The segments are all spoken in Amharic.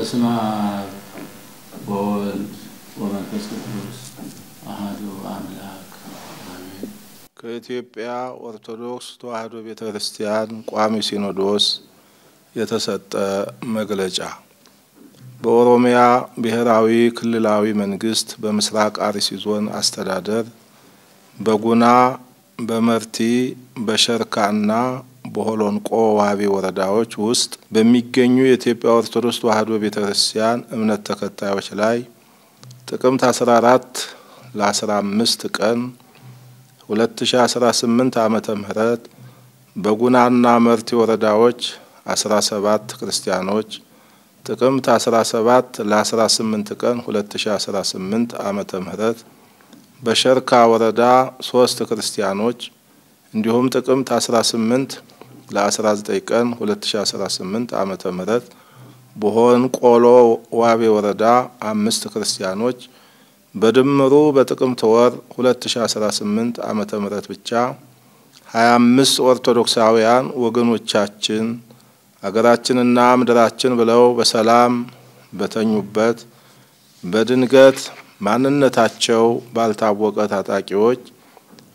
በስመ አብ ወወልድ ወመንፈስ ቅዱስ አሐዱ አምላክ አሜን። ከኢትዮጵያ ኦርቶዶክስ ተዋሕዶ ቤተክርስቲያን ቋሚ ሲኖዶስ የተሰጠ መግለጫ በኦሮሚያ ብሔራዊ ክልላዊ መንግስት በምስራቅ አርሲ ዞን አስተዳደር በጉና በመርቲ በሸርካና በሆሎንቆ ዋቢ ወረዳዎች ውስጥ በሚገኙ የኢትዮጵያ ኦርቶዶክስ ተዋሕዶ ቤተክርስቲያን እምነት ተከታዮች ላይ ጥቅምት 14 ለ15 ቀን 2018 ዓመተ ምህረት በጉናና መርቲ ወረዳዎች 17 ክርስቲያኖች ጥቅምት 17 ለ18 ቀን 2018 ዓመተ ምህረት በሸርካ ወረዳ 3 ክርስቲያኖች እንዲሁም ጥቅምት 18 ለ19 ቀን 2018 ዓመተ ምህረት በሆሎንቆ ዋቢ ወረዳ 5 ክርስቲያኖች በድምሩ በጥቅምት ወር 2018 ዓመተ ምህረት ብቻ 25 ኦርቶዶክሳውያን ወገኖቻችን አገራችንና ምድራችን ብለው በሰላም በተኙበት በድንገት ማንነታቸው ባልታወቀ ታጣቂዎች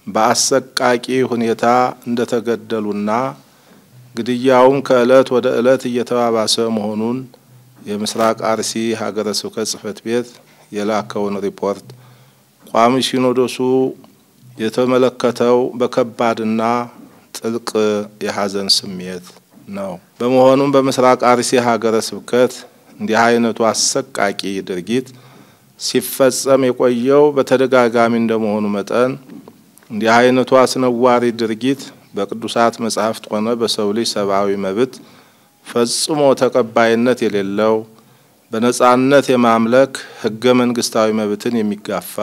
በአሰቃቂ ሁኔታ እንደተገደሉና ግድያውን ከእለት ወደ እለት እየተባባሰ መሆኑን የምስራቅ አርሲ ሀገረ ስብከት ጽሕፈት ቤት የላከውን ሪፖርት ቋሚ ሲኖዶሱ የተመለከተው በከባድና ጥልቅ የሐዘን ስሜት ነው። በመሆኑም በምስራቅ አርሲ ሀገረ ስብከት እንዲህ አይነቱ አሰቃቂ ድርጊት ሲፈጸም የቆየው በተደጋጋሚ እንደመሆኑ መጠን እንዲህ አይነቱ አስነዋሪ ድርጊት በቅዱሳት መጻሕፍት ሆነ በሰው ልጅ ሰብአዊ መብት ፈጽሞ ተቀባይነት የሌለው በነጻነት የማምለክ ህገ መንግስታዊ መብትን የሚጋፋ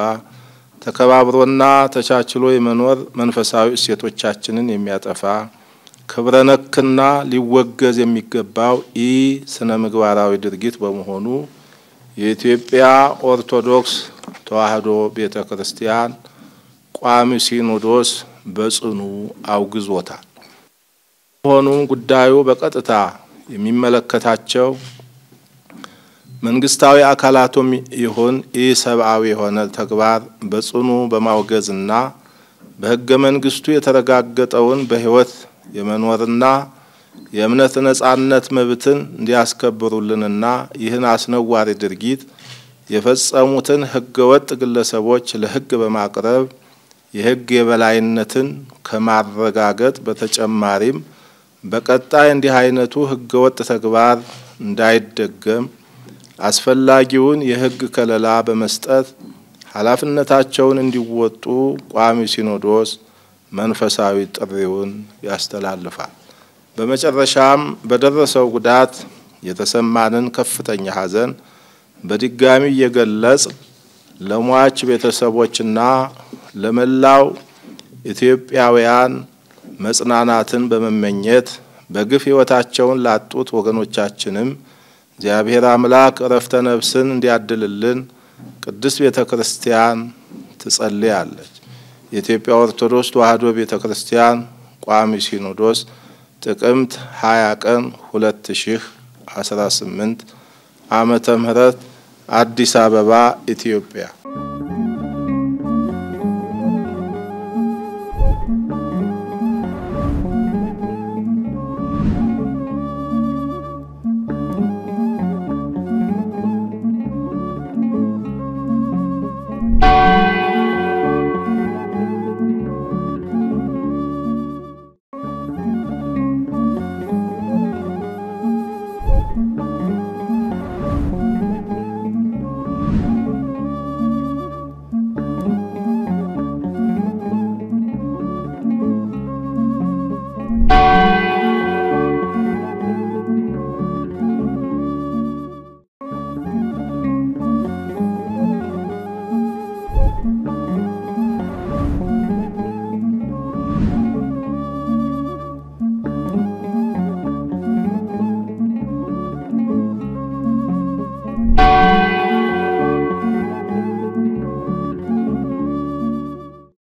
ተከባብሮና ተቻችሎ የመኖር መንፈሳዊ እሴቶቻችንን የሚያጠፋ ክብረ ነክና ሊወገዝ የሚገባው ስነ ምግባራዊ ድርጊት በመሆኑ የኢትዮጵያ ኦርቶዶክስ ተዋሕዶ ቤተክርስቲያን ቋሚ ሲኖዶስ በጽኑ አውግዞታል። ሆኖም ጉዳዩ በቀጥታ የሚመለከታቸው መንግስታዊ አካላቱም ይሁን ሰብአዊ የሆነ ተግባር በጽኑ በማውገዝና በህገ መንግስቱ የተረጋገጠውን በህይወት የመኖርና የእምነት ነጻነት መብትን እንዲያስከብሩልንና ይህን አስነዋሪ ድርጊት የፈጸሙትን ህገወጥ ግለሰቦች ለህግ በማቅረብ የህግ የበላይነትን ከማረጋገጥ በተጨማሪም በቀጣይ እንዲህ አይነቱ ህገወጥ ተግባር እንዳይደገም አስፈላጊውን የህግ ከለላ በመስጠት ኃላፊነታቸውን እንዲወጡ ቋሚ ሲኖዶስ መንፈሳዊ ጥሪውን ያስተላልፋል። በመጨረሻም በደረሰው ጉዳት የተሰማንን ከፍተኛ ሐዘን በድጋሚ እየገለጽ ለሟች ቤተሰቦችና ለመላው ኢትዮጵያውያን መጽናናትን በመመኘት በግፍ ህይወታቸውን ላጡት ወገኖቻችንም እግዚአብሔር አምላክ ዕረፍተ ነፍስን እንዲያድልልን ቅድስት ቤተክርስቲያን ትጸልያለች። የኢትዮጵያ ኦርቶዶክስ ተዋሕዶ ቤተክርስቲያን ቋሚ ሲኖዶስ ጥቅምት 20 ቀን 2018 ዓመተ ምህረት አዲስ አበባ ኢትዮጵያ